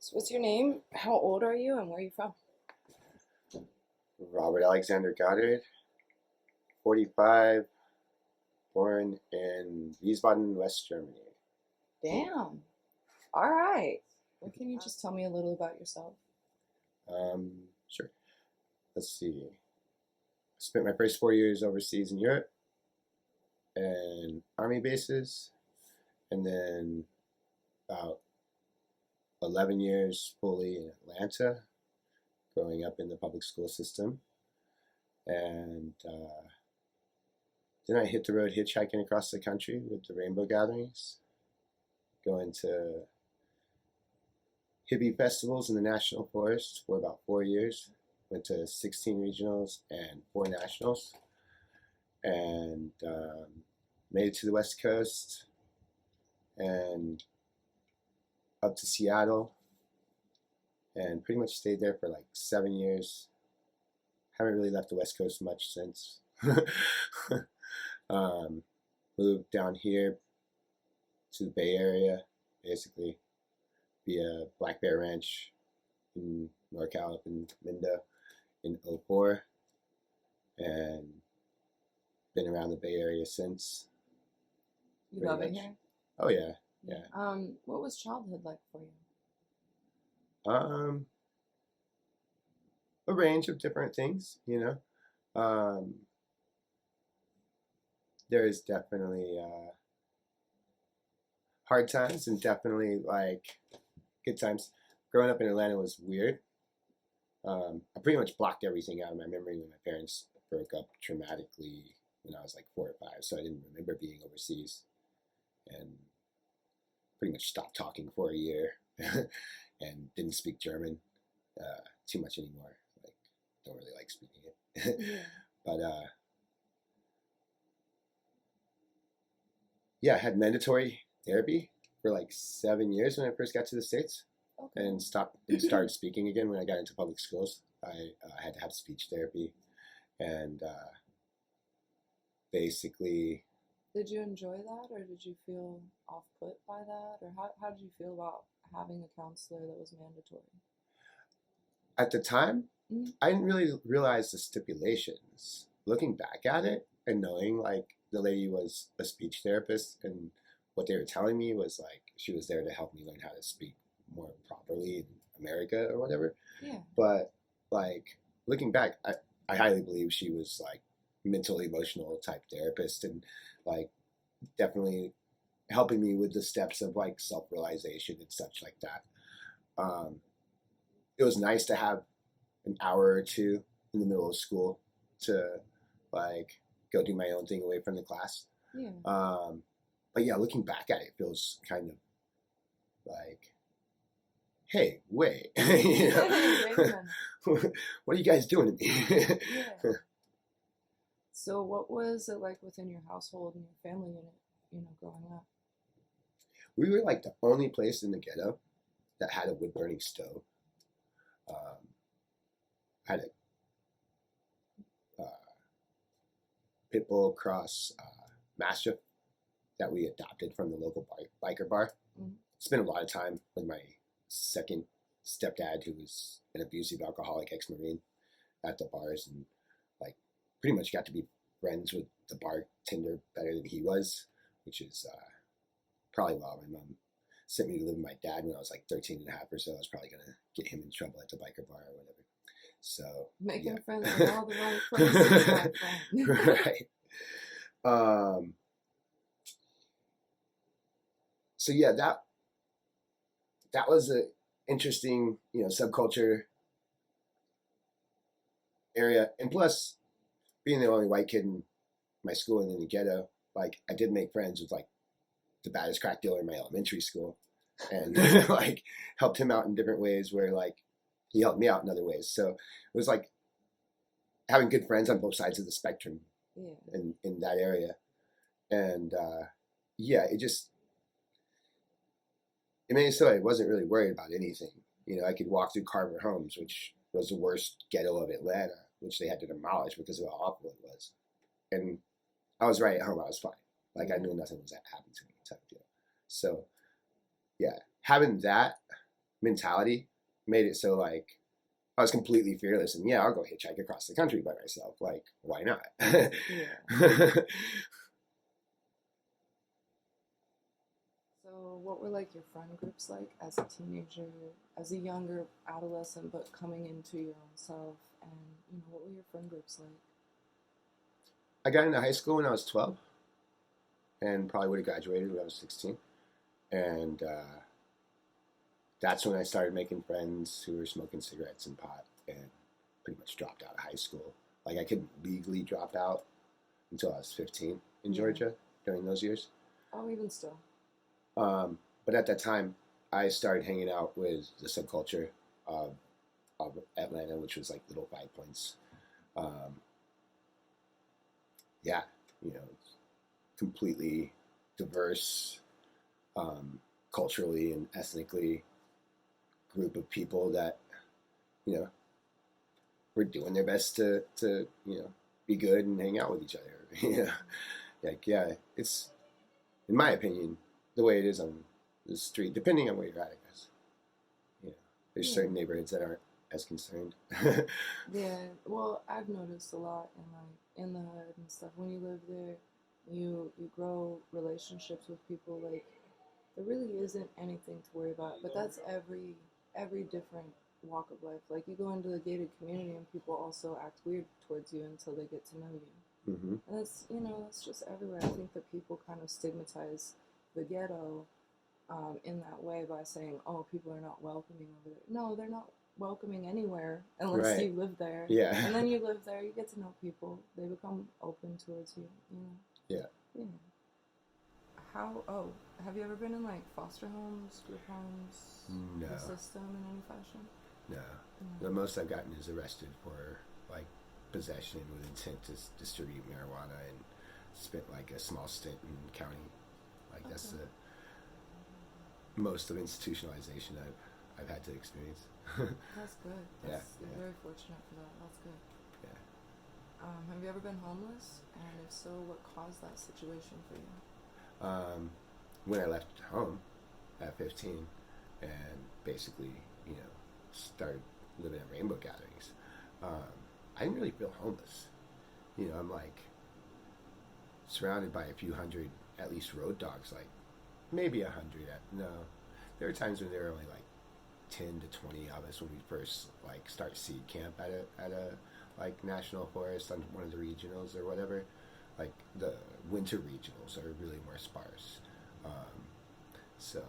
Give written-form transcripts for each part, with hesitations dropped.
So what's your name? How old are you and where are you from? Robert Alexander Goddard, 45, born in Wiesbaden, West Germany. Damn. All right. Well, can you just tell me a little about yourself? Sure. Let's see. I spent my first 4 years overseas in Europe and army bases, and then about 11 years fully in Atlanta, growing up in the public school system. And then I hit the road hitchhiking across the country with the Rainbow Gatherings, going to hippie festivals in the National Forest for about 4 years. Went to 16 regionals and 4 nationals, and made it to the West Coast and up to Seattle, and pretty much stayed there for like 7 years. Haven't really left the West Coast much since. Moved down here to the Bay Area, basically via Black Bear Ranch in NorCal up in Minda in '04, and been around the Bay Area since. You Pretty love it much. here? Oh yeah, yeah. What was childhood like for you? Um, a range of different things, you know. There is definitely hard times and definitely like good times. Growing up in Atlanta was weird. I pretty much blocked everything out of my memory when my parents broke up traumatically when I was like 4 or 5, so I didn't remember being overseas, and pretty much stopped talking for a year and didn't speak German too much anymore. Like, don't really like speaking it. Yeah. But yeah, I had mandatory therapy for like 7 years when I first got to the States, Okay. and started speaking again when I got into public schools. I had to have speech therapy, and basically, Did you enjoy that or did you feel off put by that? Or how did you feel about having a counselor that was mandatory? at the time, Mm. I didn't really realize the stipulations. Looking back at it and knowing like the lady was a speech therapist, and what they were telling me was like she was there to help me learn how to speak more properly in America or whatever. Yeah. But like looking back, I highly believe she was like mental emotional type therapist, and like definitely helping me with the steps of like self realization and such like that. Um, it was nice to have an hour or two in the middle of school to like go do my own thing away from the class. Yeah. But yeah, looking back at it, it feels kind of like, hey, wait, you know, Wait a minute. what are you guys doing to me? Yeah. So what was it like within your household and your family unit, growing up? We were like the only place in the ghetto that had a wood burning stove. Um, had a pit bull cross mastiff that we adopted from the local biker bar. Mm-hmm. Spent a lot of time with my second stepdad, who was an abusive alcoholic ex-Marine, at the bars, and like pretty much got to be friends with the bartender better than he was, which is probably why my mom sent me to live with my dad when I was like 13 and a half or so. I was probably going to get him in trouble at the biker bar or whatever. So Making yeah. friends with all the right places, my friend. Right. So yeah, that was a interesting, subculture area, and plus being the only white kid in my school and in the ghetto, like I did make friends with like the baddest crack dealer in my elementary school, and like helped him out in different ways where like he helped me out in other ways. So it was like having good friends on both sides of the spectrum. Yeah. in that area, and yeah, it made it so I wasn't really worried about anything. I could walk through Carver Homes, which was the worst ghetto of Atlanta, which they had to demolish because of how awful it was, and I was right at home. I was fine. Like I knew nothing was happening to me type deal. So yeah, having that mentality made it so like I was completely fearless, and yeah, I'll go hitchhike across the country by myself. Like, why not? Yeah. So, what were like your friend groups like as a teenager, as a younger adolescent, but coming into your own self? And what were your friend groups like? I got into high school when I was 12, and probably would have graduated when I was 16, and that's when I started making friends who were smoking cigarettes and pot, and pretty much dropped out of high school. Like I couldn't legally drop out until I was 15 in Yeah. Georgia during those years. Oh, even still. But at that time, I started hanging out with the subculture of Atlanta, which was like Little Five Points. Um, yeah, you know, completely diverse, culturally and ethnically group of people that, you know, were doing their best to be good and hang out with each other. Like, yeah, it's, in my opinion, the way it is on the street, depending on where you're at, I guess. There's certain neighborhoods that aren't as concerned. Yeah, well, I've noticed a lot in the hood and stuff. When you live there, you grow relationships with people. Like there really isn't anything to worry about. But that's every different walk of life. Like you go into the gated community and people also act weird towards you until they get to know you. Mm-hmm. And that's just everywhere. I think that people kind of stigmatize the ghetto in that way by saying, "Oh, people are not welcoming over there." No, they're not welcoming anywhere unless Right. you live there. Yeah. And then you live there, you get to know people. They become open towards you. Yeah. Yeah. How? Oh, have you ever been in like foster homes, group homes, No. the system in any fashion? No. The most I've gotten is arrested for like possession with intent to distribute marijuana, and spent like a small stint in county. Like that's the most of institutionalization I've had to experience. That's good. You're very fortunate for that. That's good. Yeah. Have you ever been homeless? And if so, what caused that situation for you? When I left home at 15 and basically, started living at rainbow gatherings, I didn't really feel homeless. I'm like surrounded by a few hundred, at least road dogs, like maybe 100. No, there were times when there were only like 10 to 20 of us when we first like start seed camp at a like national forest on one of the regionals or whatever. Like the winter regionals are really more sparse. So.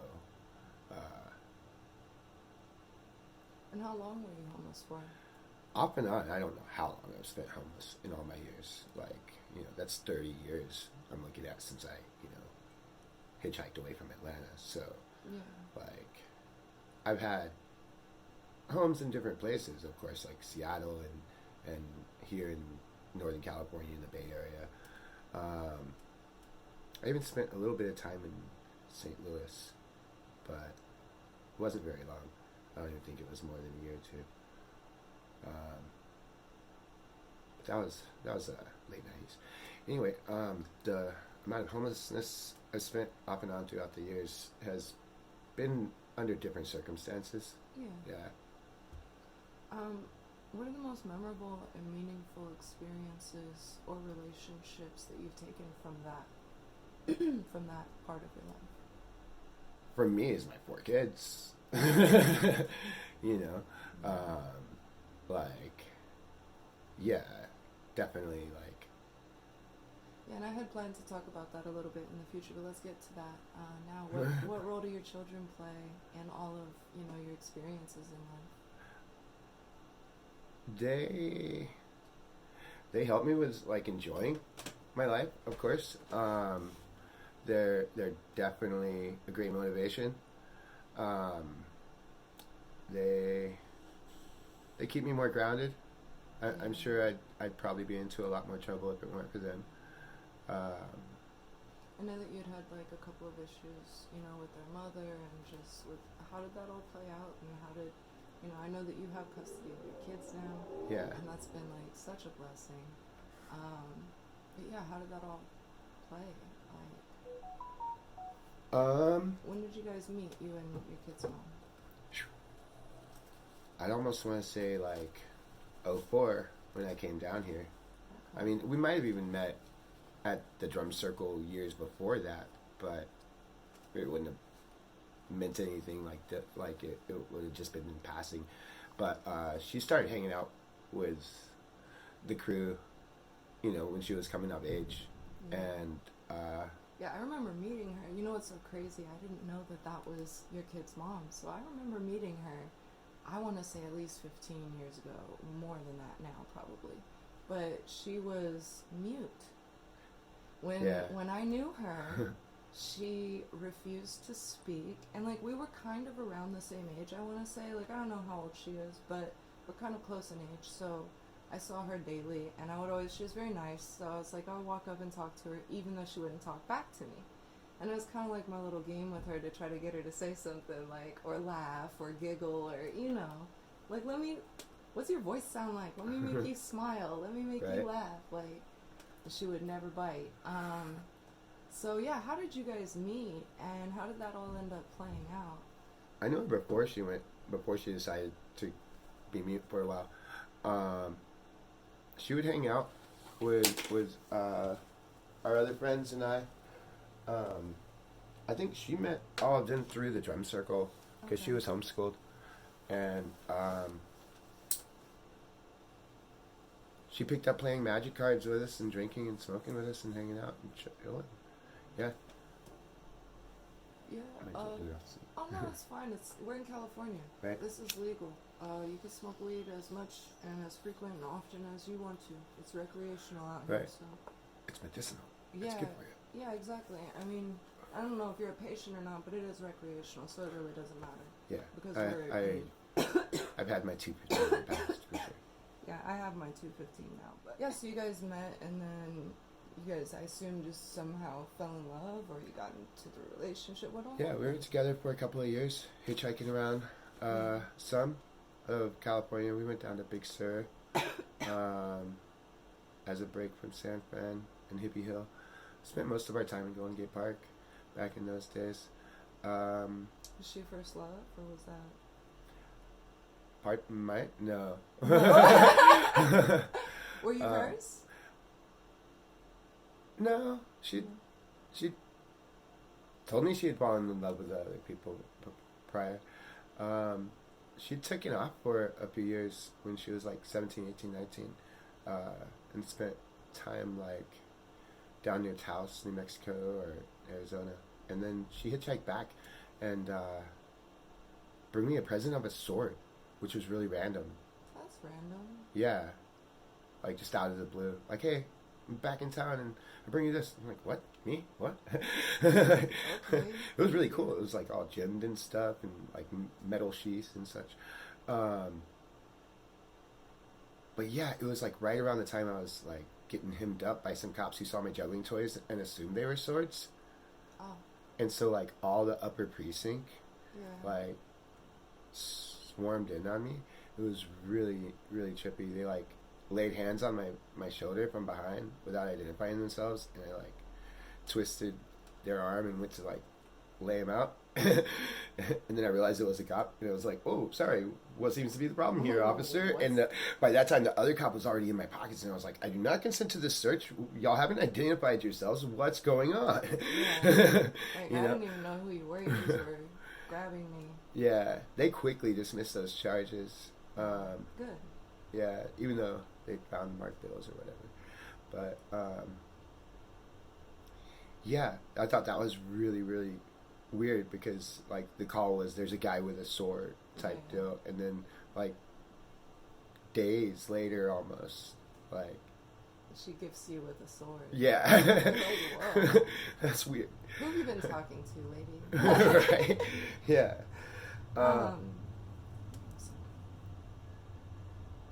And how long were you homeless for? Off and on, I don't know how long I've spent homeless in all my years. Like, that's 30 years I'm looking at since I, hitchhiked away from Atlanta. So, like, I've had homes in different places, of course, like Seattle and here in Northern California in the Bay Area. I even spent a little bit of time in St. Louis, but it wasn't very long. I don't even think it was more than a year or two. That was late 90s. Anyway, the amount of homelessness I spent off and on throughout the years has been under different circumstances. Yeah. What are the most memorable and meaningful experiences or relationships that you've taken from that from that part of your life? For me, is my 4 kids. Like, yeah, definitely, like. Yeah, and I had planned to talk about that a little bit in the future, but let's get to that now. What role do your children play in all of your experiences in life? They help me with like enjoying my life, of course. They're definitely a great motivation. They keep me more grounded. I'm sure I'd probably be into a lot more trouble if it weren't for them. I know that you'd had like a couple of issues, with their mother, and just with how did that all play out, and how did, I know that you have custody of your kids now. Yeah. And that's been like such a blessing. But yeah, how did that all play? Like, when did you guys meet, you and your kids' mom? I'd almost want to say like '04 when I came down here. I Okay. mean, we might have even met at the drum circle years before that, but it wouldn't have meant anything like that. Like it would have just been in passing. But she started hanging out with the crew, when she was coming of age, Yeah. and Yeah, I remember meeting her. You know what's so crazy? I didn't know that that was your kid's mom. So I remember meeting her, I want to say at least 15 years ago, more than that now probably. But she was mute. yeah, When I knew her, she refused to speak, and like we were kind of around the same age, I want to say. Like I don't know how old she is, but we're kind of close in age. So I saw her daily, and I would always, she was very nice, so I was like, I would walk up and talk to her even though she wouldn't talk back to me. And it was kind of like my little game with her to try to get her to say something, like, or laugh or giggle, or like, let me, what's your voice sound like, let me make you smile, let me make you right. laugh, like, she would never bite. So yeah, how did you guys meet, and how did that all end up playing out? I knew her before she decided to be mute for a while. Um, she would hang out with our other friends and I. Um, I think she met all of them through the drum circle because Okay. she was homeschooled, and she picked up playing magic cards with us and drinking and smoking with us and hanging out and chilling. Yeah, Yeah. I might just do the opposite. Oh no, it's fine. We're in California. Right? This is legal. You can smoke weed as much and as frequent and often as you want to. It's recreational out here. Right. So It's medicinal. It's yeah, good for you. yeah, exactly. I mean, I don't know if you're a patient or not, but it is recreational, so it really doesn't matter Yeah, because I've had my 250 in the past for sure. yeah, I have my 215 now. But yeah, so you guys met, and then you guys, I assume, just somehow fell in love, or you got into the relationship. What all Yeah, we were happened? together for a couple of years, hitchhiking around Yeah. some of California. We went down to Big Sur um, as a break from San Fran and Hippie Hill. Spent most of our time in Golden Gate Park back in those days. Um, Was she first love, or was that? Pardon my no. No. Were you hers? No, she told me she had fallen in love with other people prior. Um, she'd taken off for a few years when she was like 17, 18, 19, and spent time like down near Taos, New Mexico, or Arizona. And then she hitchhiked back and bring me a present of a sword, which was really random. That's random. Yeah, like just out of the blue. Like, hey, I'm back in town and I bring you this. I'm like, what? Me? What? It Okay. was really cool. It was like all gemmed and stuff and like metal sheaths and such. Um, but yeah, it was like right around the time I was like getting hemmed up by some cops who saw my juggling toys and assumed they were swords. Oh, And so like all the upper precinct yeah. like swarmed in on me. It was really, really trippy. They like laid hands on my shoulder from behind without identifying themselves, and I like twisted their arm and went to like lay him out. And then I realized it was a cop, and I was like, "Oh, sorry. What seems to be the problem here, officer?" What's And by that time, the other cop was already in my pockets, and I was like, "I do not consent to this search. Y'all haven't identified yourselves. What's going on?" yeah? Like You I know? didn't even know who you were. You just were grabbing me. Yeah, they quickly dismissed those charges. Good. Yeah, even though they found marked bills or whatever. But yeah, I thought that was really, really weird because like the call was there's a guy with a sword type Yeah. deal, and then like days later almost like She gifts you with a sword. yeah, Oh, whoa. that's weird. Who have you been talking to, lady? Right? Yeah. um.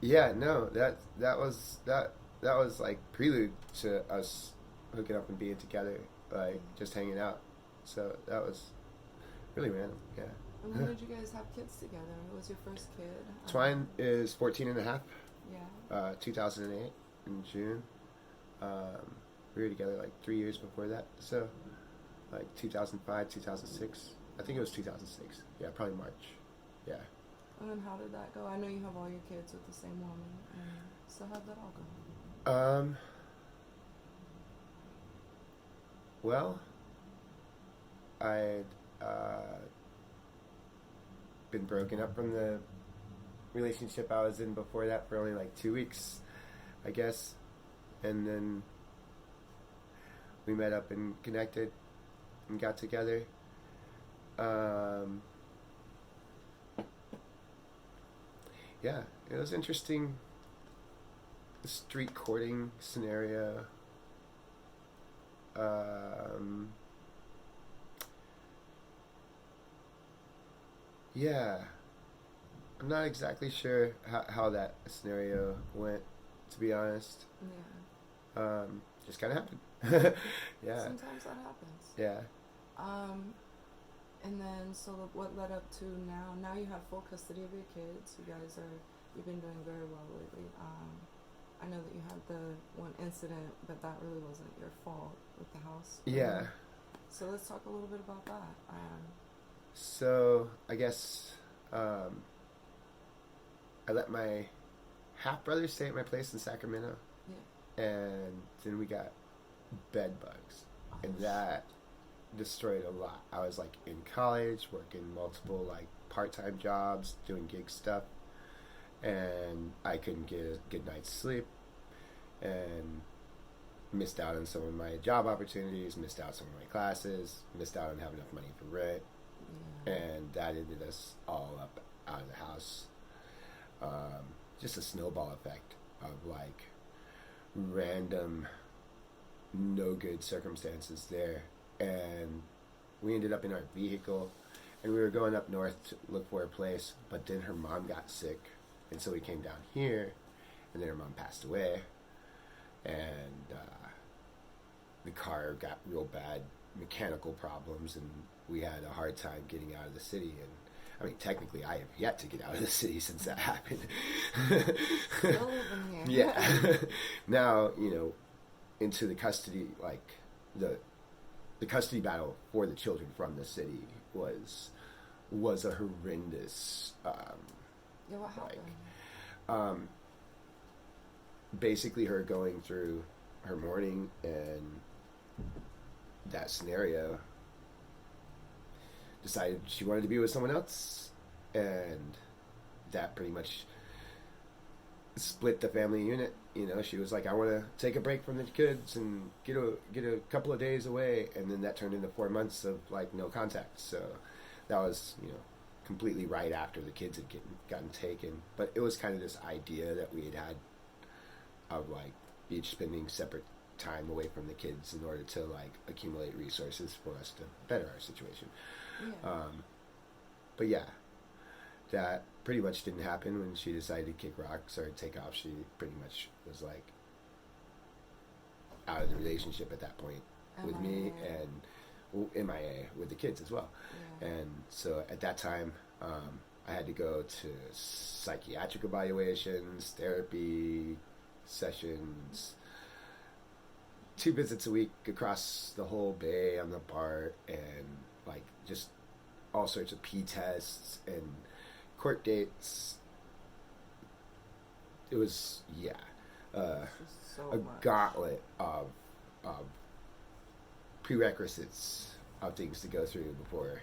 Yeah, no, that was like prelude to us hooking up and being together, like just hanging out. So that was really random. Yeah. And when did you guys have kids together? Who was your first kid? Twine is 14 and a half, Yeah. 2008 in June. We were together like 3 years before that, so like 2005, 2006. I think it was 2006. Yeah, probably March. Yeah. And then how did that go? I know you have all your kids with the same woman, and so how'd that all go? Um, well, I'd been broken up from the relationship I was in before that for only like 2 weeks, I guess. And then we met up and connected and got together. Um, yeah, it was interesting. The street courting scenario. Um, yeah, I'm not exactly sure how that scenario went, to be honest. Yeah. Just kind of happened. Yeah, Sometimes that happens. yeah, Um, and then so what led up to now? Now you have full custody of your kids. You've been doing very well lately. I know that you had the one incident, but that really wasn't your fault with the house. yeah. So let's talk a little bit about that. So I guess I let my half brother stay at my place in Sacramento, Yeah. and then we got bed bugs, Oh, and that destroyed a lot. I was like in college, working multiple like part-time jobs, doing gig stuff, and I couldn't get a good night's sleep, and missed out on some of my job opportunities, missed out on some of my classes, missed out on having enough money for rent, yeah. and that ended us all up out of the house. Just a snowball effect of like random no good circumstances there, and we ended up in our vehicle, and we were going up north to look for a place, but then her mom got sick, and so we came down here, and then her mom passed away, and the car got real bad mechanical problems, and we had a hard time getting out of the city. And I mean, technically, I have yet to get out of the city since that happened. Still living here. Yeah. Now, into the custody, like the custody battle for the children from the city was a horrendous. Yeah, what Like, happened? um, basically, her going through her mourning and that scenario, decided she wanted to be with someone else, and that pretty much split the family unit. She was like, I want to take a break from the kids and get a couple of days away, and then that turned into 4 months of like no contact. So that was completely right after the kids had gotten taken. But it was kind of this idea that we had of like each spending separate time away from the kids in order to like accumulate resources for us to better our situation. Yeah. But yeah, that pretty much didn't happen when she decided to kick rocks or take off. She pretty much was like out of the relationship at that point with me, and MIA with the kids as well. Yeah. And so at that time, I had to go to psychiatric evaluations, therapy sessions, 2 visits a week across the whole bay on the BART, and like just all sorts of P tests and court dates. It was So a much. gauntlet of prerequisites of things to go through before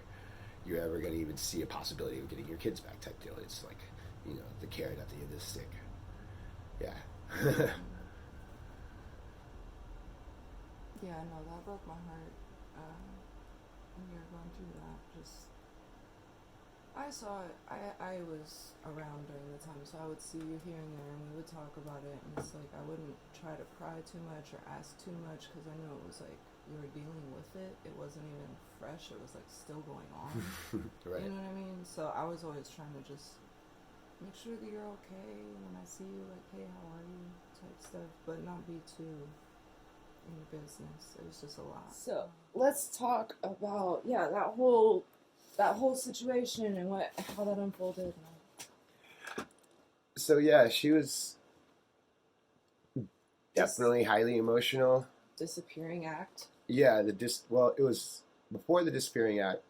you're ever going to even see a possibility of getting your kids back type deal. It's like the carrot at the end of the stick. Yeah. Yeah, no, that broke my heart when you were going through that. I saw it. I was around during the time, so I would see you here and there, and we would talk about it. And it's like I wouldn't try to pry too much or ask too much because I knew it was like you were dealing with it. It wasn't even fresh. It was like still going on. Right. You know what I mean? So I was always trying to just make sure that you're okay when I see you. Like, hey, how are you? Type stuff, but not be too in your business. It was just a lot. So let's talk about that whole situation and how that unfolded. So yeah, she was definitely highly emotional. Disappearing act. Yeah, it was before the disappearing act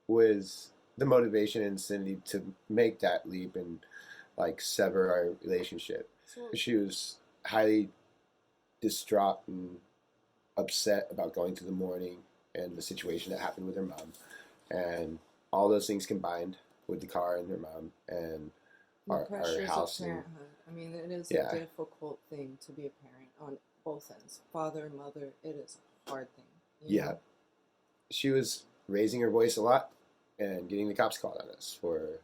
was the motivation and incentive to make that leap and like sever our relationship. So She was highly distraught and upset about going through the mourning and the situation that happened with her mom, and all those things combined with the car and her mom and the our pressures of house and parenthood. I mean, it is a yeah, difficult thing to be a parent on both ends, father and mother. It is a hard thing, you yeah, know. she was raising her voice a lot and getting the cops called on us for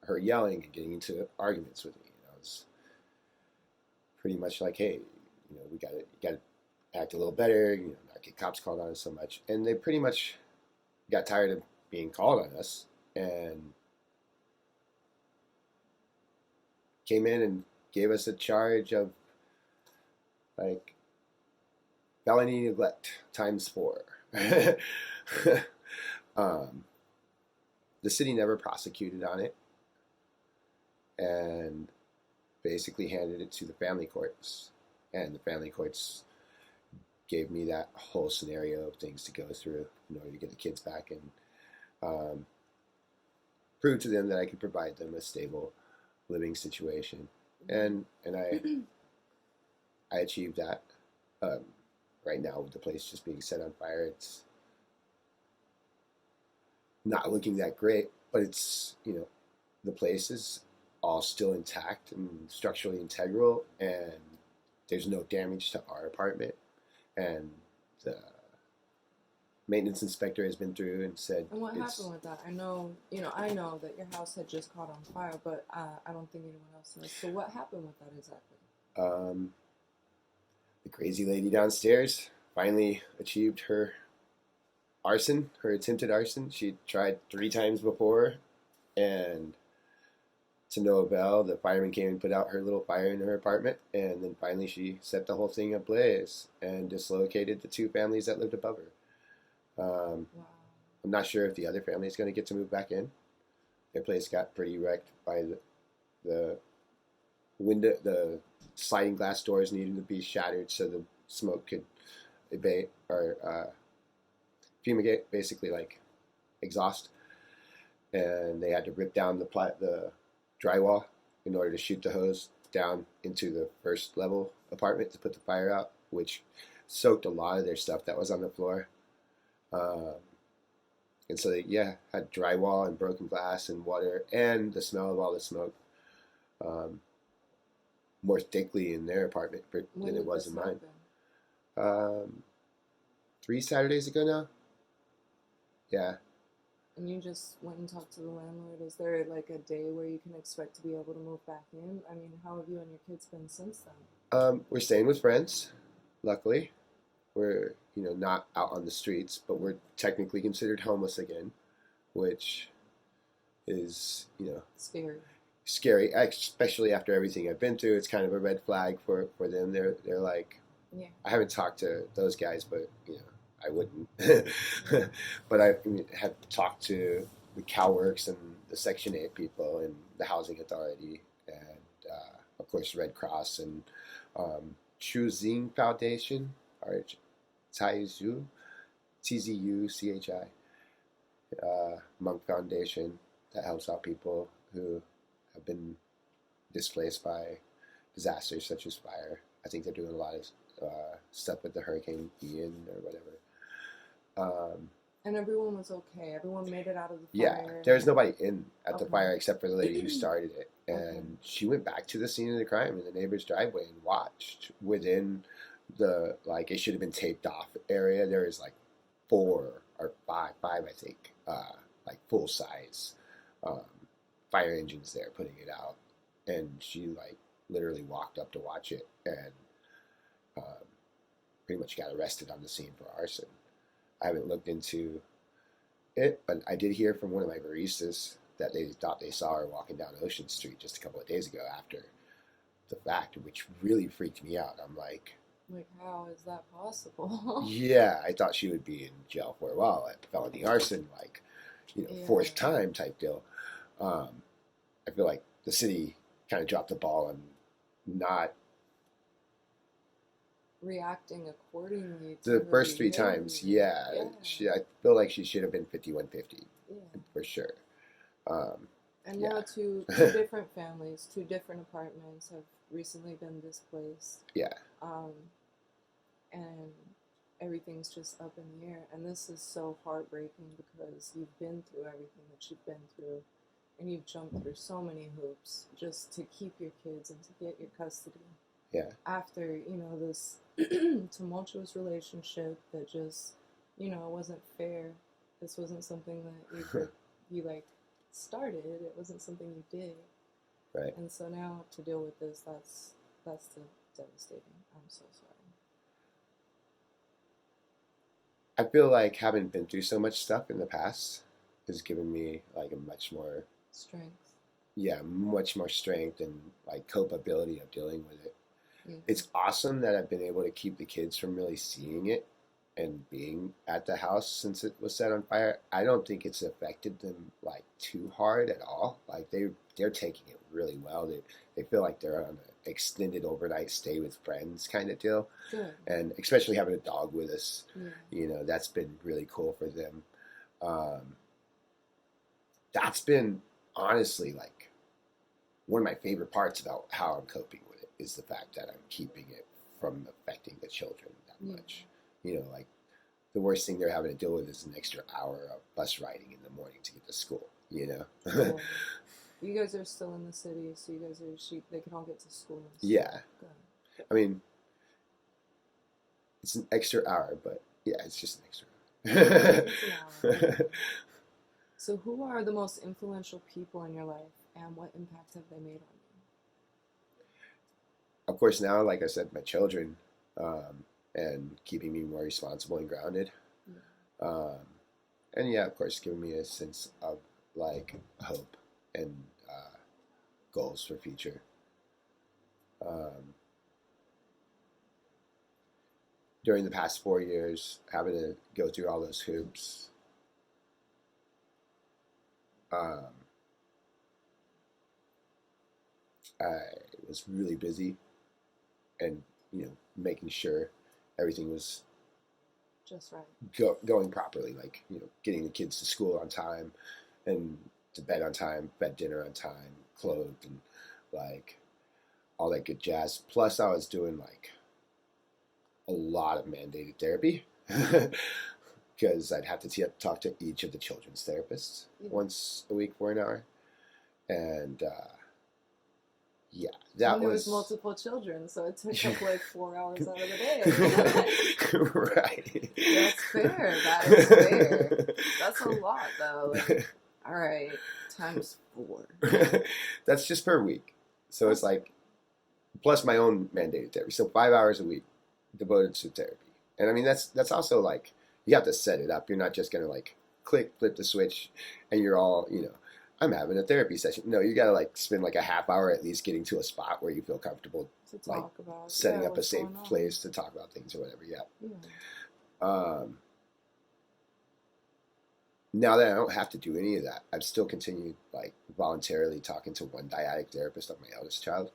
her yelling and getting into arguments with me. It's pretty much like, hey, we got to act a little better, not get cops called on us so much. And they pretty much got tired of being called on us and came in and gave us a charge of like felony neglect times 4. um, the city never prosecuted on it and basically handed it to the family courts. And the family courts gave me that whole scenario of things to go through in order to get the kids back and um, prove to them that I could provide them a stable living situation. And I achieved that. Um, right now, with the place just being set on fire, it's not looking that great, but it's the place is all still intact and structurally integral, and there's no damage to our apartment. And the maintenance inspector has been through and said And what it's happened with that? I know that your house had just caught on fire, but I don't think anyone else knows. So what happened with that exactly? um, the crazy lady downstairs finally achieved her arson, her attempted arson. She tried 3 times before, and to no avail. The fireman came and put out her little fire in her apartment, and then finally she set the whole thing ablaze and dislocated the 2 families that lived above her. Wow. I'm not sure if the other family is going to get to move back in. Their place got pretty wrecked by the window, the sliding glass doors needed to be shattered so the smoke could abate or fumigate, basically like exhaust. And they had to rip down the drywall in order to shoot the hose down into the first level apartment to put the fire out, which soaked a lot of their stuff that was on the floor. Um, and so they, had drywall and broken glass and water and the smell of all the smoke um, more thickly in their apartment When than it did was this in mine. happen? 3 Saturdays ago now. Yeah. And you just went and talked to the landlord. Is there like a day where you can expect to be able to move back in? I mean, how have you and your kids been since then? We're staying with friends, luckily. We're, not out on the streets, but we're technically considered homeless again, which is, Scary. scary, especially after everything I've been through. It's kind of a red flag for them. They're like, Yeah. I haven't talked to those guys, but I wouldn't. Yeah. But I have talked to the CalWorks and the Section 8 people and the Housing Authority and of course Red Cross and Chuzing Foundation or Tzu TZUCHI Monk Foundation that helps out people who have been displaced by disasters such as fire. I think they're doing a lot of stuff with the Hurricane Ian or whatever. And everyone was okay. Everyone made it out of the Yeah, fire. there's nobody in at the Okay. fire except for the lady who started it. Okay. And she went back to the scene of the crime in the neighbor's driveway and watched within the, like, it should have been taped off area. There is like 4 or 5, I think, like full size um, fire engines there putting it out. And she, like, literally walked up to watch it and um, pretty much got arrested on the scene for arson. I haven't looked into it, but I did hear from one of my baristas that they thought they saw her walking down Ocean Street just a couple of days ago after the fact, which really freaked me out. I'm like, how is that possible? yeah, I thought she would be in jail for a while at felony arson, like, Yeah. fourth time type deal. I feel like the city kind of dropped the ball on not Reacting accordingly to the her first 3 behavior. times. Yeah, Yeah. I feel like she should have been 5150. Yeah. for sure. Um, And yeah, now two different families, two different apartments have recently been displaced. yeah, Um, and everything's just up in the air. And this is so heartbreaking because you've been through everything that you've been through, and you've jumped through so many hoops just to keep your kids and to get your custody. yeah. After this tumultuous relationship that just wasn't fair. This wasn't something that you like started. It wasn't something you did, Right. and so now to deal with this, that's devastating. I'm so sorry. I feel like having been through so much stuff in the past has given me like a much more, Strength. yeah, much more strength and like capability of dealing with it. Yeah. It's awesome that I've been able to keep the kids from really seeing it and being at the house since it was set on fire. I don't think it's affected them like too hard at all. Like they're taking it really well. They feel like they're on an extended overnight stay with friends kind of deal. Good. And especially having a dog with us, Yeah. that's been really cool for them. Um, that's been honestly like one of my favorite parts about how I'm coping with it is the fact that I'm keeping it from affecting the children that much. Like the worst thing they're having to deal with is an extra hour of bus riding in the morning to get to school. Good. You guys are still in the city, so you guys they can all get to school. Yeah. Good. I mean, it's an extra hour, but yeah, it's just an extra It's an hour. hour. So who are the most influential people in your life, and what impact have they made on Of course, now, like I said, my children, and keeping me more responsible and grounded. you? Um, and yeah, of course, giving me a sense of like hope and goals for future. Um, during the past 4 years, having to go through all those hoops, um, I was really busy and making sure everything was Just right. going properly, like getting the kids to school on time and to bed on time, bed dinner on time, clothed, and like all that good jazz. Plus, I was doing like a lot of mandated therapy because I'd have to talk to each of the children's therapists once a week for an hour, and yeah, that there was multiple children, so it took up like 4 hours out of the day. Right. That's fair. That is fair. That's a lot, though. Like, all right, times 4. That's just per week. So it's like, plus my own mandated therapy. So 5 hours a week devoted to therapy. And I mean, that's also like, you have to set it up. You're not just going to like flip the switch and you're all, I'm having a therapy session. No, you got to like spend like a half hour at least getting to a spot where you feel comfortable to like talk about setting up a safe place to talk about things or whatever. Yeah. Now that I don't have to do any of that, I've still continued like voluntarily talking to one dyadic therapist of my eldest child,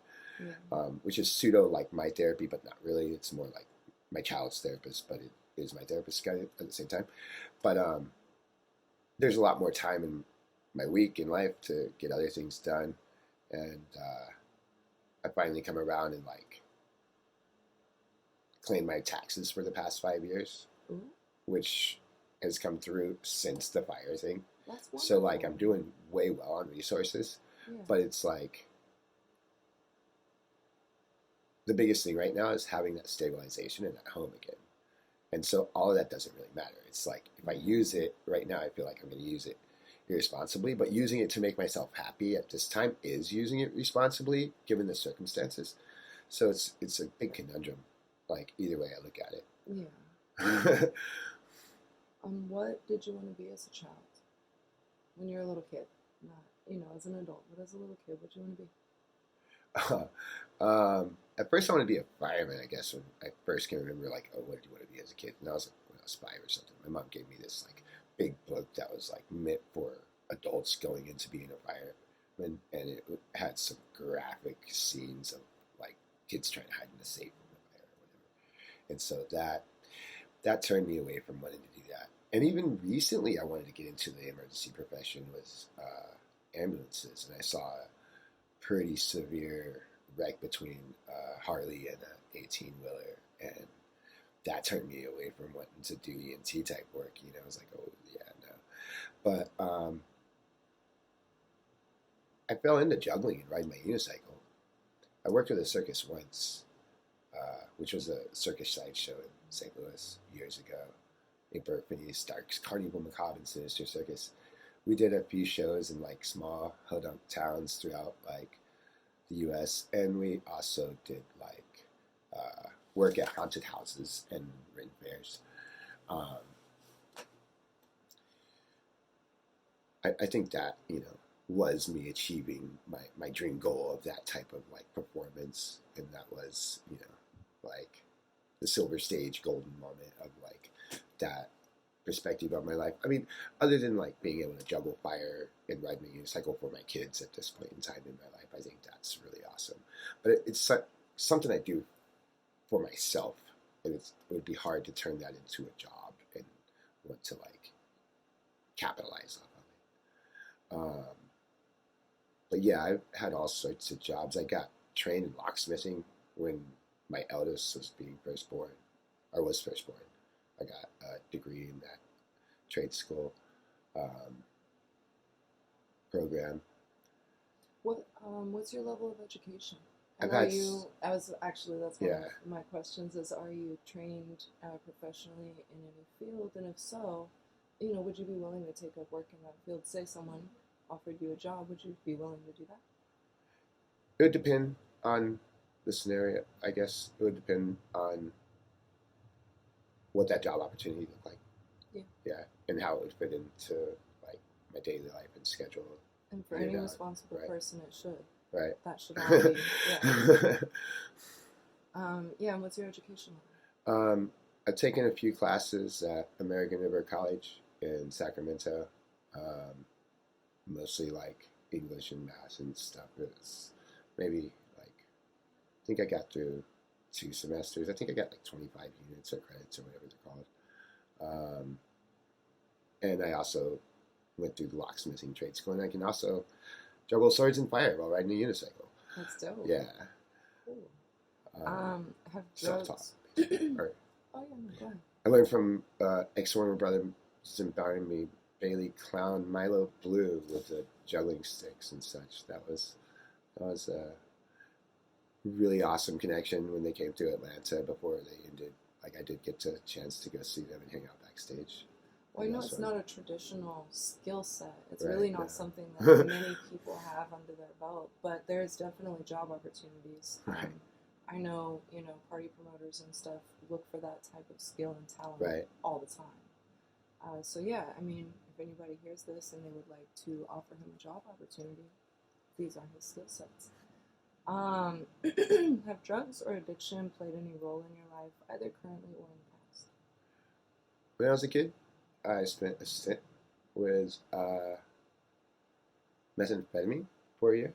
which is pseudo like my therapy, but not really. It's more like my child's therapist, but it is my therapist at the same time. But there's a lot more time in my week in life to get other things done, and I finally come around and like claim my taxes for the past 5 years, which has come through since the fire thing. So like I'm doing way well on resources, but it's like the biggest thing right now is having that stabilization in that home again. And so all of that doesn't really matter. It's like if I use it right now, I feel like I'm going to use it irresponsibly, but using it to make myself happy at this time is using it responsibly given the circumstances. So it's a big conundrum, like either way I look at it. Yeah. What did you want to be as a child? When you were a little kid? Not, as an adult, but as a little kid, what did you want to be? At first I wanted to be a fireman, I guess, when I first can remember, like, oh, what did you want to be as a kid? And I was like, when I was 5 or something, my mom gave me this, like, big book that was, like, meant for adults going into being a fireman, and it had some graphic scenes of, like, kids trying to hide in the safe from the fire or whatever. And so that turned me away from wanting to do that. And even recently, I wanted to get into the emergency profession with ambulances, and I saw a pretty severe wreck between Harley and an 18-wheeler, and that turned me away from wanting to do EMT type work. You know, I was like, oh yeah, no. But I fell into juggling and riding my unicycle. I worked with a circus once, which was a circus sideshow in St. Louis years ago. Epiphany, Stark's Carnival Macabre and Sinister Circus. We did a few shows in like small hodunk towns throughout like the U.S. and we also did like work at haunted houses and ring fairs. Um, I think that was me achieving my dream goal of that type of like performance, and that was like the silver stage golden moment of like that perspective of my life. I mean, other than like being able to juggle fire and ride my unicycle for my kids at this point in time in my life, I think that's really awesome. But it's something I do for myself, and it would be hard to turn that into a job and want to like capitalize off of it. But yeah, I've had all sorts of jobs. I got trained in locksmithing when my eldest was being first born, or was first born. I got a degree in that trade school program. What's your level of education? I've And are had, you? I was actually that's one yeah, of my questions. Is are you trained professionally in any field? And if so, would you be willing to take up work in that field? Say someone offered you a job, would you be willing to do that? it would depend on the scenario. I guess it would depend on what that job opportunity looked like. Yeah. Yeah, and how it would fit into like my daily life and schedule. And for any responsible person, it should. Right. That should all be. Yeah. Yeah. And what's your education level? I've taken a few classes at American River College in Sacramento, mostly like English and math and stuff. It's maybe like I think I got through 2 semesters. I think I got like 25 units or credits or whatever they're called. And I also went through the locksmithing trade school, and I can also juggle swords and fire while riding a unicycle. That's dope. Yeah. Cool. Have Self-taught. drugs? Oh yeah, no, go ahead. I learned from ex-former brother inspiring me, Bailey Clown Milo Blue with the juggling sticks and such. That was a really awesome connection when they came to Atlanta before they ended. Like I did get a chance to go see them and hang out backstage. Well, I know it's not a traditional skill set. It's Right, really not no. something that many people have under their belt, but there's definitely job opportunities. Right. I know, party promoters and stuff look for that type of skill and talent Right. all the time. So yeah, I mean, if anybody hears this and they would like to offer him a job opportunity, these are his skill sets. Have drugs or addiction played any role in your life, either currently or in the past? When I was a kid, I spent a stint with methamphetamine for a year.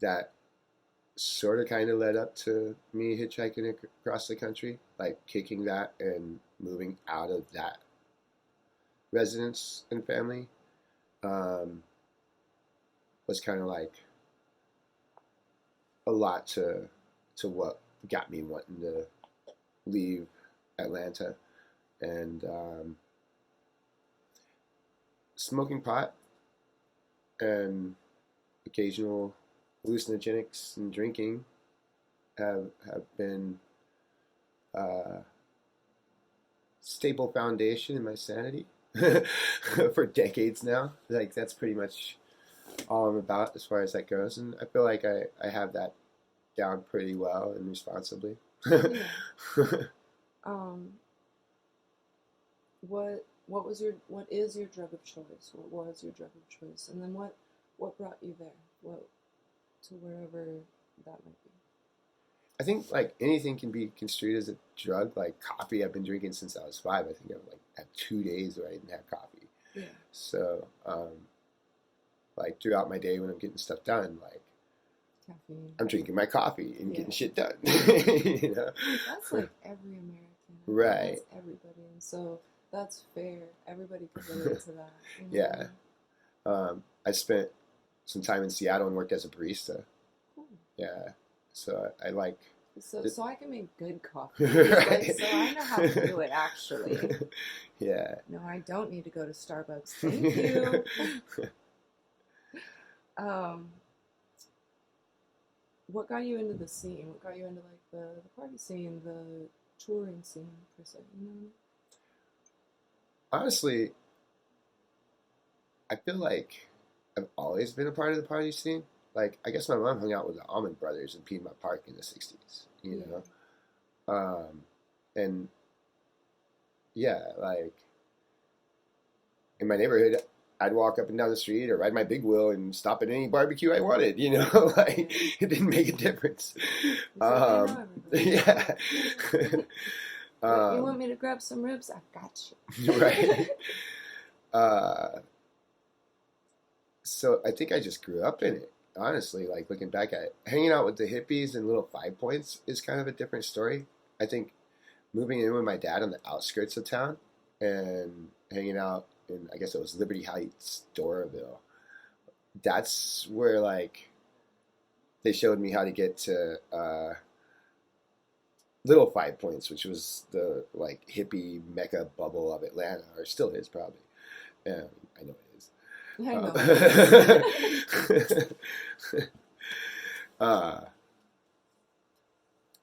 That sort of kind of led up to me hitchhiking across the country, like kicking that and moving out of that residence and family. Was kind of like a lot to what got me wanting to leave Atlanta, and smoking pot and occasional hallucinogenics and drinking have been stable foundation in my sanity for decades now. Like that's pretty much all I'm about as far as that goes, and I feel like I have that down pretty well and responsibly. Yeah. What is your drug of choice? What was your drug of choice? And then what brought you there? To wherever that might be. I think like anything can be construed as a drug. Like coffee, I've been drinking since I was 5. I think I've like had 2 days where I didn't have coffee. Yeah. So, like throughout my day when I'm getting stuff done, like caffeine. I'm drinking my coffee and Yeah. getting shit done. You know? That's like every American. Right. That's everybody. And so that's fair. Everybody can relate to that. Yeah. I spent some time in Seattle and worked as a barista. Cool. Yeah. So I like. So I can make good coffee. Right. Like, so I know how to do it, actually. Yeah. No, I don't need to go to Starbucks. Thank you. What got you into the scene? What got you into like the party scene, the touring scene per se? You know? Honestly, I feel like I've always been a part of the party scene. Like, I guess my mom hung out with the Almond Brothers in Piedmont Park in the 60s, you know? And yeah, like in my neighborhood, I'd walk up and down the street or ride my big wheel and stop at any barbecue I wanted, you know? Like, it didn't make a difference. Yeah. You want me to grab some ribs? I got you. Right. So I think I just grew up in it. Honestly, like looking back at it, hanging out with the hippies and little 5 Points is kind of a different story. I think moving in with my dad on the outskirts of town and hanging out in, I guess it was Liberty Heights, Doraville. That's where like they showed me how to get to Little 5 Points, which was the like hippie mecca bubble of Atlanta, or still is probably. I know it is. I know.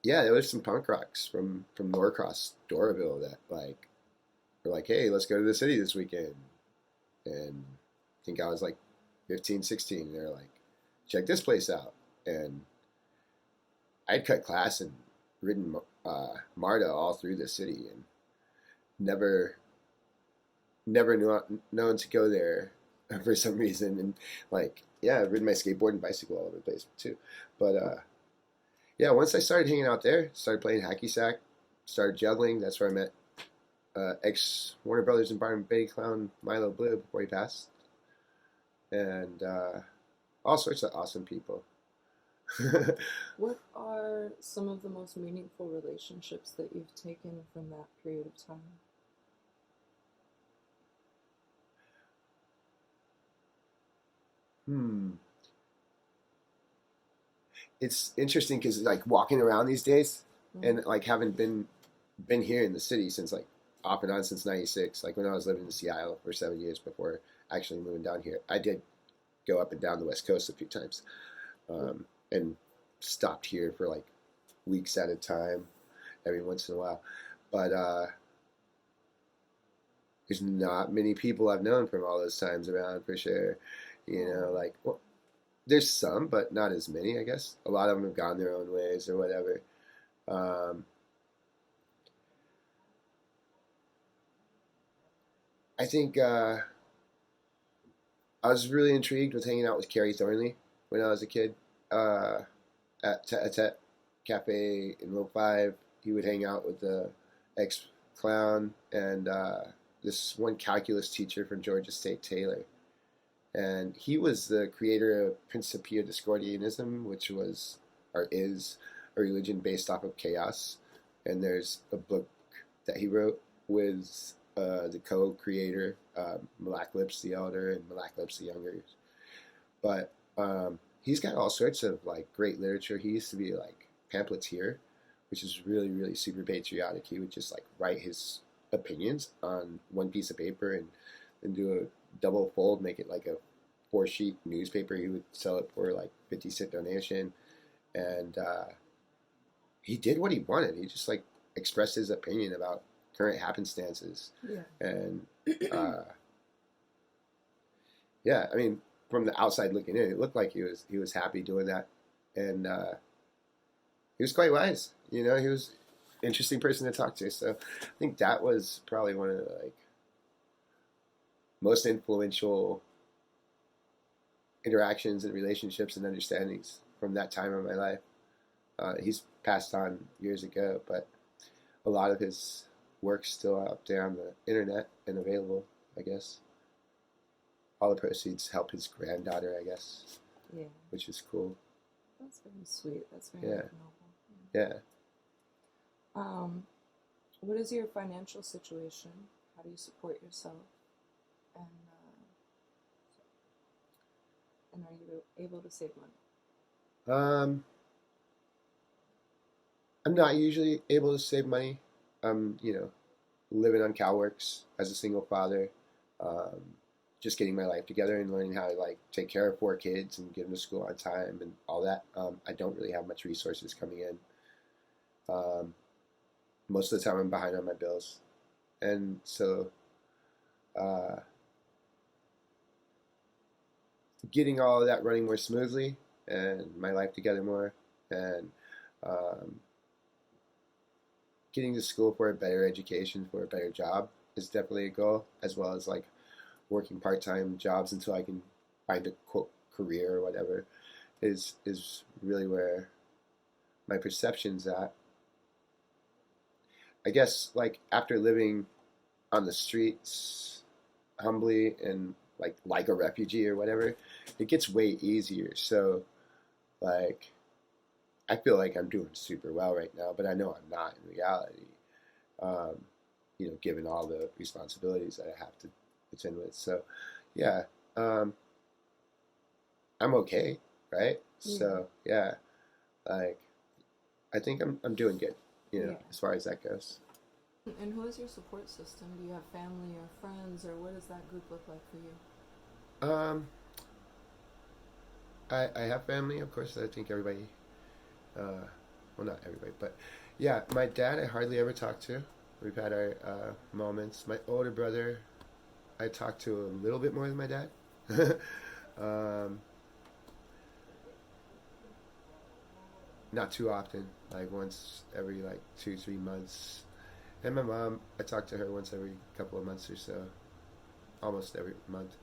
Yeah, there was some punk rocks from Norcross, Doraville that like were like, hey, let's go to the city this weekend. And I think I was like 15, 16. They're like, check this place out. And I'd cut class and ridden MARTA all through the city and never known to go there for some reason. And like, yeah, I've ridden my skateboard and bicycle all over the place too. But yeah, once I started hanging out there, started playing hacky sack, started juggling. That's where I met ex Warner Brothers and Byron Bay clown Milo Blue before he passed, and all sorts of awesome people. What are some of the most meaningful relationships that you've taken from that period of time? It's interesting because like walking around these days, and like having been here in the city since like off and on since '96. Like when I was living in Seattle for 7 years before actually moving down here, I did go up and down the West Coast a few times, and stopped here for like weeks at a time, every once in a while. But there's not many people I've known from all those times around for sure. You know, like well, there's some, but not as many, I guess. A lot of them have gone their own ways or whatever. I think I was really intrigued with hanging out with Kerry Thornley when I was a kid at Tete Cafe in Low 5. He would hang out with the ex-clown and this one calculus teacher from Georgia State, Taylor. And he was the creator of Principia Discordianism, which was or is a religion based off of chaos. And there's a book that he wrote with the co-creator, Malak Lips the Elder and Malak Lips the Younger. But he's got all sorts of like great literature. He used to be like pamphleteer, which is really, really super patriotic. He would just like write his opinions on one piece of paper and do a double fold, make it like a 4-sheet newspaper. He would sell it for like 50-cent donation, and he did what he wanted. He just like expressed his opinion about current happenstances. Yeah. And yeah, I mean, from the outside looking in, it looked like he was happy doing that, and he was quite wise. You know, he was an interesting person to talk to. So I think that was probably one of the like most influential interactions and relationships and understandings from that time of my life. He's passed on years ago, but a lot of his work's still out there on the internet and available, I guess. All the proceeds help his granddaughter, I guess. Yeah. Which is cool. That's very sweet. That's very Yeah, noble. yeah. Um, what is your financial situation? How do you support yourself? And are you able to save money? Um, I'm not usually able to save money. Living on CalWorks as a single father, um, just getting my life together and learning how to like take care of 4 kids and get them to school on time and all that. I don't really have much resources coming in. Um, Most of the time, I'm behind on my bills, and so uh, getting all of that running more smoothly and my life together more, and um, getting to school for a better education, for a better job is definitely a goal, as well as like working part-time jobs until I can find a quote career or whatever is really where my perception's at. I guess like after living on the streets humbly and like a refugee or whatever, it gets way easier. So like I feel like I'm doing super well right now, but I know I'm not in reality. Um, given all the responsibilities that I have to contend with. So yeah, um, I'm okay, right? Yeah. So yeah, like I think I'm doing good, Yeah. as far as that goes. And who is your support system? Do you have family or friends, or what does that group look like for you? Um, I have family, of course. I think everybody, well, not everybody, but yeah, my dad I hardly ever talk to. We've had our moments. My older brother, I talk to a little bit more than my dad. um, Not too often, like once every like 2 3 months. And my mom, I talk to her once every couple of months or so, almost every month.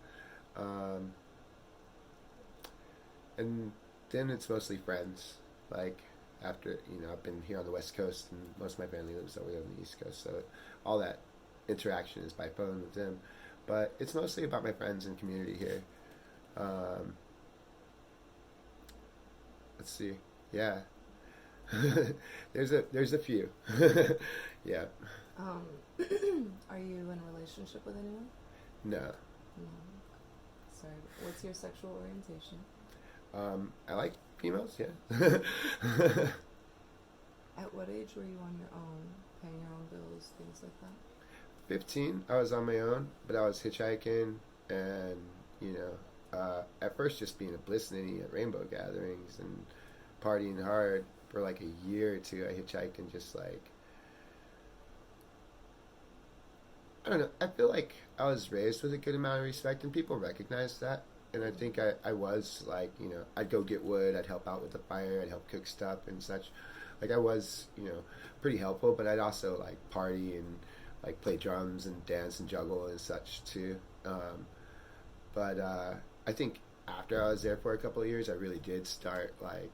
Um, and then it's mostly friends. Like after I've been here on the West Coast, and most of my family lives over there on the East Coast, so all that interaction is by phone with them. But it's mostly about my friends and community here. Um, let's see, yeah, there's a few, yeah. Um, are you in a relationship with anyone? No, No. Sorry. What's your sexual orientation? I like females, yeah. At what age were you on your own, paying your own bills, things like that? 15, I was on my own, but I was hitchhiking and, at first just being a bliss ninny at rainbow gatherings and partying hard for like a year or two. I hitchhiked and just like, I don't know, I feel like I was raised with a good amount of respect and people recognized that. And I think I was like, I'd go get wood, I'd help out with the fire, I'd help cook stuff and such. Like I was, pretty helpful, but I'd also like party and like play drums and dance and juggle and such too. But I think after I was there for a couple of years, I really did start like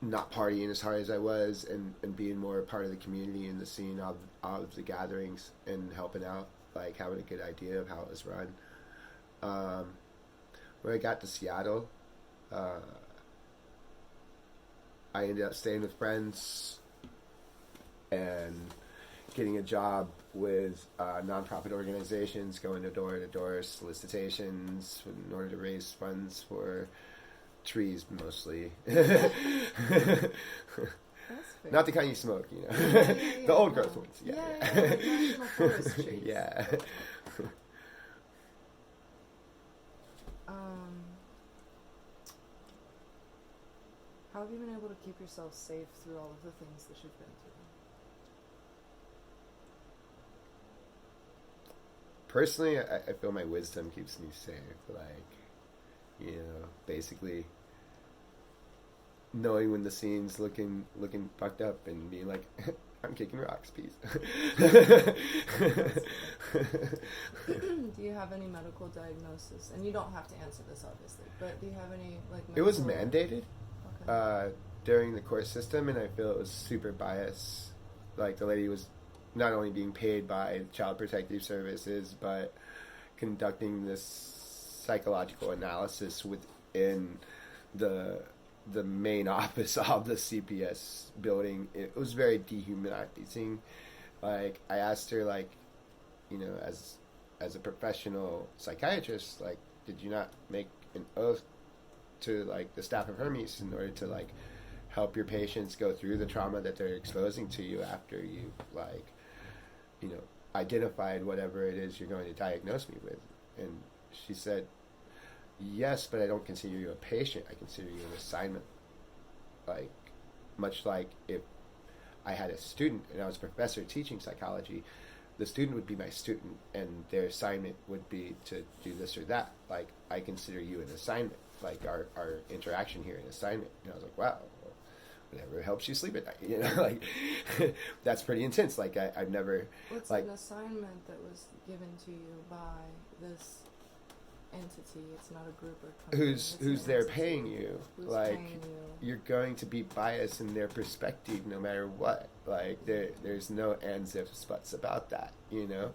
not partying as hard as I was and being more a part of the community and the scene of the gatherings and helping out, like having a good idea of how it was run. Um, when I got to Seattle, uh, I ended up staying with friends and getting a job with nonprofit organizations, going to door solicitations in order to raise funds for trees mostly. That's fair. Not the kind you smoke, Yeah, yeah, yeah. the old No. growth ones. Yeah, Yeah, yeah, like national forest trees. yeah. Um, how have you been able to keep yourself safe through all of the things that you've been through? Personally, I feel my wisdom keeps me safe. Like, basically knowing when the scene's looking fucked up and being like, I'm kicking rocks, peace. Do you have any medical diagnosis? And you don't have to answer this, obviously, but do you have any like? It was medical... mandated Okay. during the course system, and I feel it was super biased. Like the lady was not only being paid by Child Protective Services, but conducting this psychological analysis in the the main office of the CPS building. It was very dehumanizing. Like I asked her, like, as a professional psychiatrist, like, did you not make an oath to like the staff of Hermes in order to like help your patients go through the trauma that they're exposing to you after you like you know identified whatever it is you're going to diagnose me with? And she said, yes, but I don't consider you a patient. I consider you an assignment. Like, much like if I had a student and I was a professor teaching psychology, the student would be my student and their assignment would be to do this or that. Like, I consider you an assignment. Like, our interaction here an assignment. And I was like, wow, well, whatever helps you sleep at night. Like, that's pretty intense. Like, I've never... What's like, an assignment that was given to you by this entity? It's not a group or company. who's there paying you? Who's Like, paying you? you're going to be biased in their perspective no matter what. Like, there's no ands, ifs, buts about that, That's fair.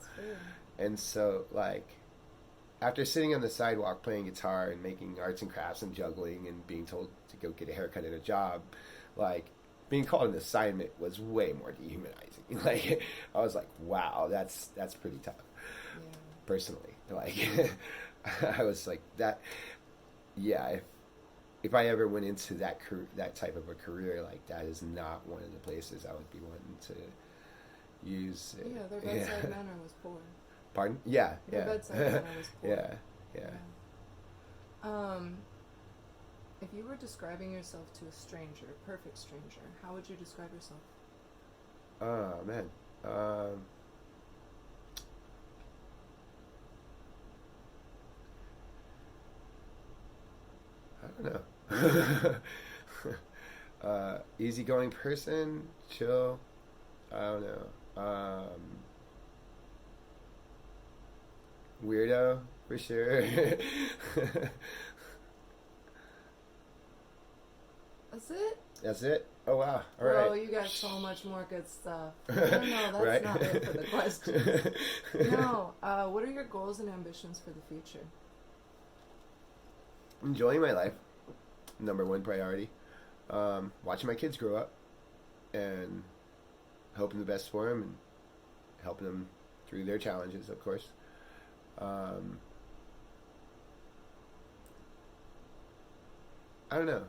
And so, like, after sitting on the sidewalk playing guitar and making arts and crafts and juggling and being told to go get a haircut and a job, like, being called an assignment was way more dehumanizing. Like, I was like, wow, that's pretty tough. Yeah. Personally, like, I was like that. Yeah, if I ever went into that type of a career, like, that is not one of the places I would be wanting to use. Yeah, their bedside manner was poor. Pardon? Yeah, Their bedside manner was poor. yeah. If you were describing yourself to a stranger, a perfect stranger, how would you describe yourself? Oh man. I don't know. Easygoing person, chill. I don't know. Weirdo for sure. That's it? That's it. Oh wow! All Bro, right. you got so much more good stuff. No, that's Right? not it for the questions. No. What are your goals and ambitions for the future? Enjoying my life, number one priority. Watching my kids grow up, and hoping the best for them, and helping them through their challenges, of course. I don't know.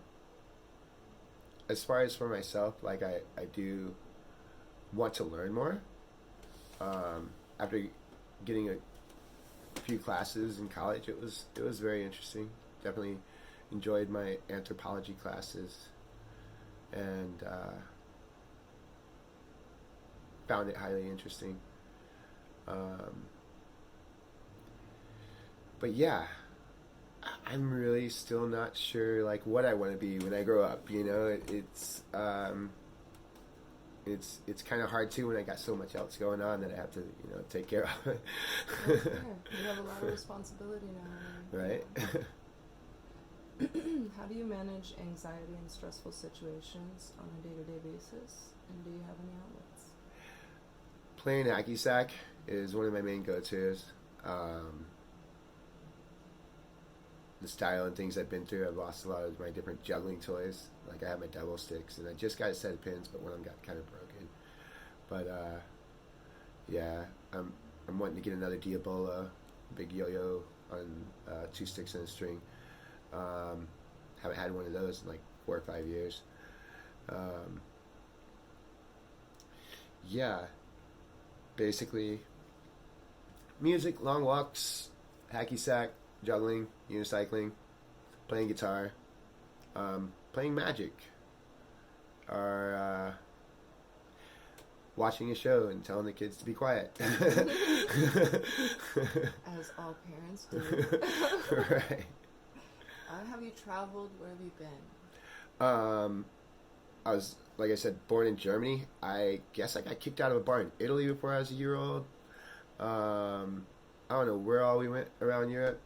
As far as for myself, like, I do want to learn more. After getting a few classes in college, it was very interesting. Definitely enjoyed my anthropology classes, and found it highly interesting. But yeah, I'm really still not sure like what I want to be when I grow up. It's kind of hard too when I got so much else going on that I have to take care of. That's fair. You have a lot of responsibility now. Right. How do you manage anxiety in stressful situations on a day-to-day basis? And do you have any outlets? Playing hacky sack is one of my main go-tos. The style and things I've been through, I've lost a lot of my different juggling toys. Like, I have my devil sticks, and I just got a set of pins, but one of them got kind of broken. But yeah, I'm wanting to get another Diabola, big yo-yo on 2 sticks and a string. Haven't had one of those in like 4 or 5 years. Yeah, basically music, long walks, hacky sack, juggling, unicycling, playing guitar, playing Magic, or watching a show and telling the kids to be quiet. As all parents do. Right. Have you traveled? Where have you been? I was, like I said, born in Germany. I guess I got kicked out of a bar in Italy before I was a year old. I don't know where all we went around Europe.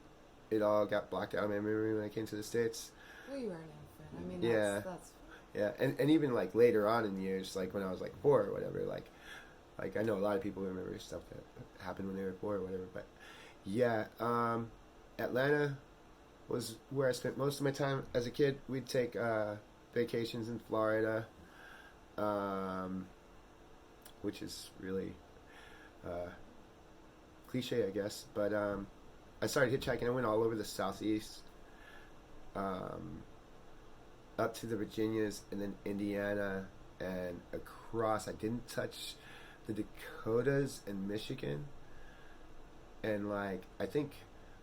It all got blocked out of my memory when I came to the States. Well, you were an infant. I mean, Yeah. that's Yeah, and even like later on in years, like when I was like 4 or whatever, like I know a lot of people remember stuff that happened when they were 4 or whatever. But yeah, Atlanta, was where I spent most of my time as a kid. We'd take vacations in Florida, um, which is really uh, cliche, I guess. But I started hitchhiking. I went all over the Southeast, um, up to the Virginias, and then Indiana, and across. I didn't touch the Dakotas and Michigan, and like I think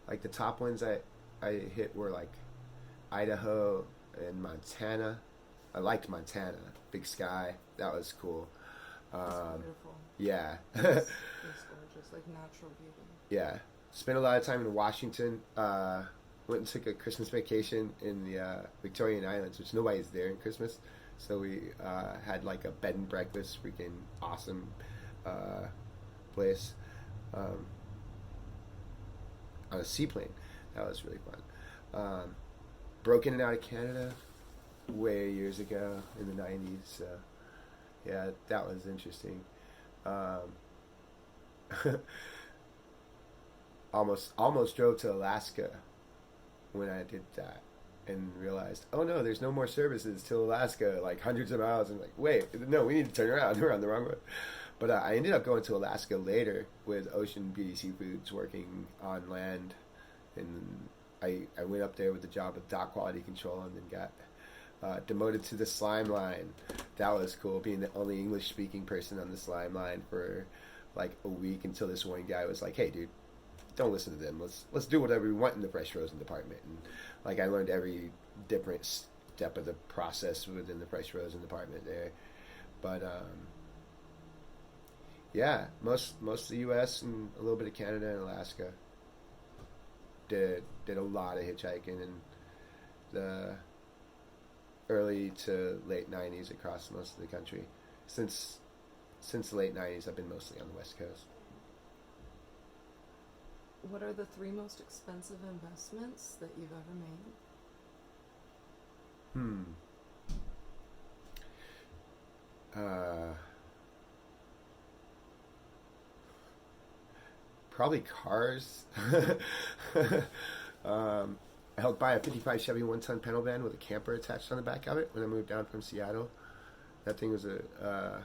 like the top ones I hit were like Idaho and Montana. I liked Montana, Big Sky. That was cool. It's Um, beautiful. yeah, It's gorgeous, like natural beauty. yeah. Spent a lot of time in Washington. Went and took a Christmas vacation in the Victorian Islands, which nobody's there in Christmas. So we had like a bed and breakfast, freaking awesome uh, place um, on a seaplane. That was really fun. Broke in and out of Canada way years ago in the 90s. So yeah, that was interesting. Um, almost drove to Alaska when I did that and realized, oh no, there's no more services to Alaska, like hundreds of miles. And like, wait, no, we need to turn around. We're on the wrong road. But I ended up going to Alaska later with Ocean Beauty Seafoods, working on land, and I went up there with the job of dock quality control, and then got demoted to the slime line. That was cool, being the only English speaking person on the slime line for like a week, until this one guy was like, "Hey, dude, don't listen to them. Let's do whatever we want in the fresh frozen department." And like I learned every different step of the process within the fresh frozen department there. But yeah, most of the U.S. and a little bit of Canada and Alaska. Did a lot of hitchhiking in the early to late '90s across most of the country. Since the late '90s, I've been mostly on the West Coast. What are the three most expensive investments that you've ever made? Hmm. Uh, Probably cars. I helped buy a '55 Chevy one-ton panel van with a camper attached on the back of it when I moved down from Seattle. That thing was I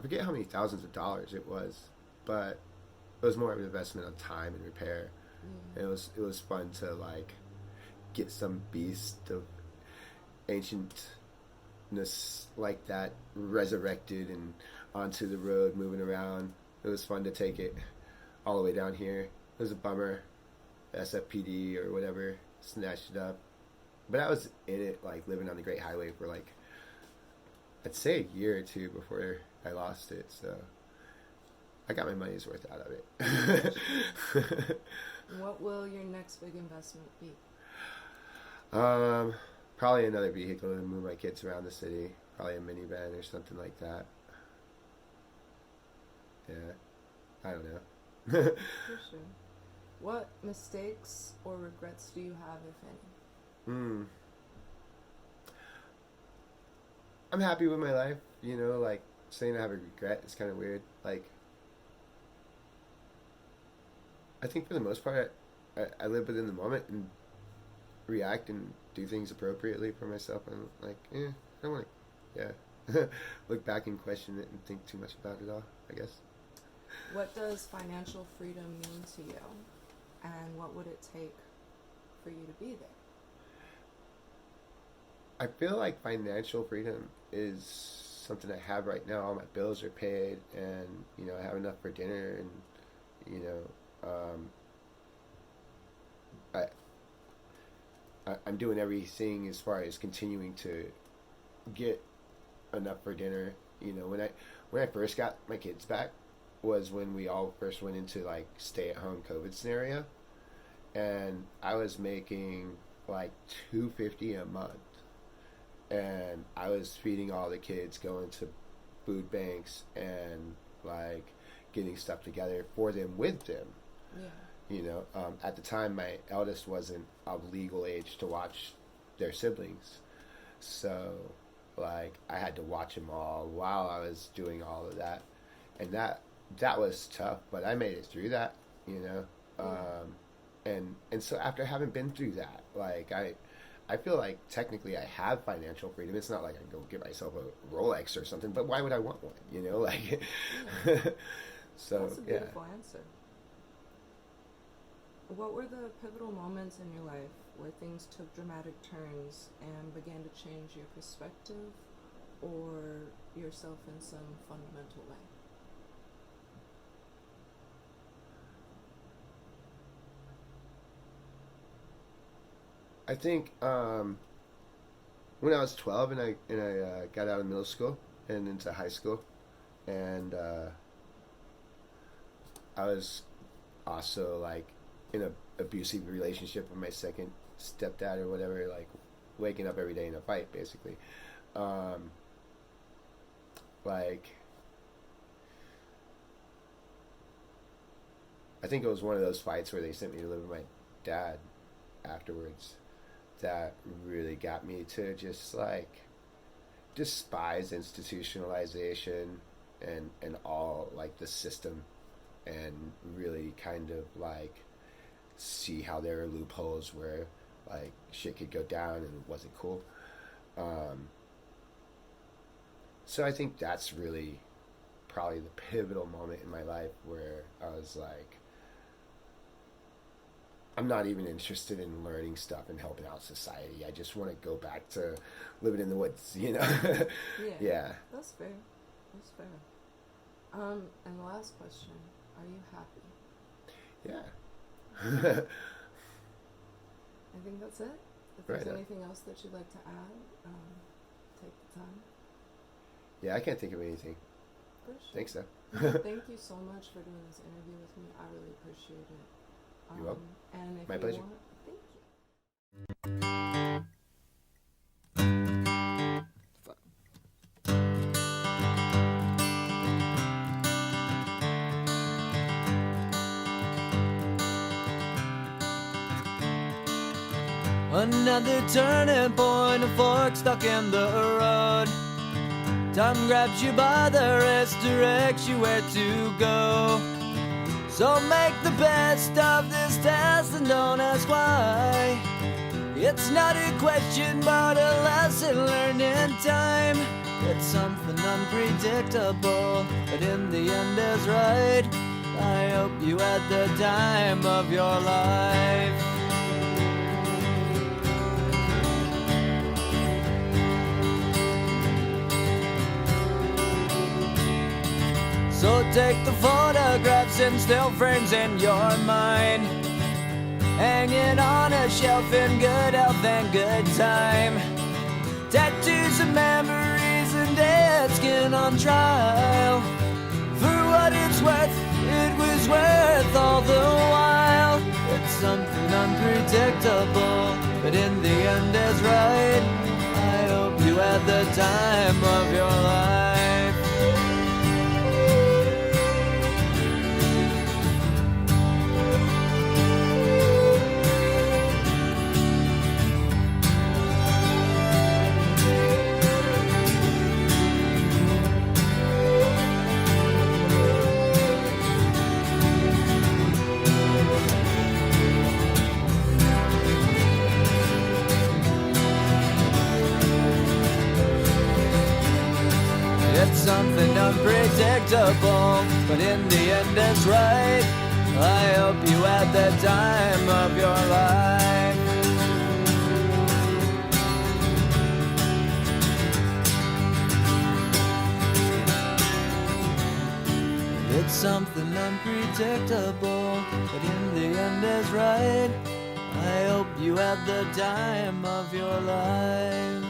forget how many thousands of dollars it was, but it was more of an investment on time and repair. And Yeah. it was fun to like get some beast of ancientness like that resurrected and onto the road moving around. It was fun to take it all the way down here. It was a bummer. SFPD or whatever snatched it up. But I was in it, like living on the Great Highway for like, I'd say a year or two before I lost it. So I got my money's worth out of it. What will your next big investment be? um, Probably another vehicle to move my kids around the city. Probably a minivan or something like that. Yeah, I don't know. For sure. What mistakes or regrets do you have, if any? Hmm. I'm happy with my life. Like saying I have a regret is kind of weird. Like I think for the most part, I live within the moment and react and do things appropriately for myself. I'm like, I don't want to, yeah, look back and question it and think too much about it all. I guess. What does financial freedom mean to you? And what would it take for you to be there? I feel like financial freedom is something I have right now. All my bills are paid, and I have enough for dinner, and you know, I, I'm doing everything as far as continuing to get enough for dinner. When I first got my kids back was when we all first went into like stay at home COVID scenario, and I was making like $250 a month, and I was feeding all the kids, going to food banks, and like getting stuff together for them with them. Yeah. At the time, my eldest wasn't of legal age to watch their siblings, so like I had to watch them all while I was doing all of that, and that was tough, but I made it through that. You know, Yeah. And so after having been through that, like I feel like technically I have financial freedom. It's not like I can go get myself a Rolex or something, but why would I want one? You know, like Yeah, so that's a yeah. beautiful answer. What were the pivotal moments in your life where things took dramatic turns and began to change your perspective or yourself in some fundamental way? I think when I was 12 and I got out of middle school and into high school, and I was also like in a abusive relationship with my second stepdad or whatever, like waking up every day in a fight, basically. Um, like I think it was one of those fights where they sent me to live with my dad afterwards that really got me to just like despise institutionalization and all like the system, and really kind of like see how there are loopholes where like shit could go down and it wasn't cool. Um, so I think that's really probably the pivotal moment in my life where I was like, I'm not even interested in learning stuff and helping out society. I just want to go back to living in the woods, you know? Yeah, Yeah. that's fair. That's fair. And the last question: are you happy? Yeah. I think that's it. If Right there's on. anything else that you'd like to add, take the time. Yeah, I can't think of anything. For sure. Think so. Thank you so much for doing this interview with me. I really appreciate it. You're welcome. And if My you pleasure. want, thank you. Another turning point, a fork stuck in the road. Time grabs you by the wrist, directs you where to go. So make the best of this test and don't ask why. It's not a question but a lesson learned in time. It's something unpredictable, but in the end is right. I hope you had the time of your life. So take the photographs and still frames in your mind, hanging on a shelf in good health and good time. Tattoos of memories and dead skin on trial. For what it's worth, it was worth all the while. It's something unpredictable, but in the end is right. I hope you had the time of your life. It's something unpredictable, but in the end it's right. I hope you had the time of your life. It's something unpredictable, but in the end is right. I hope you had the time of your life.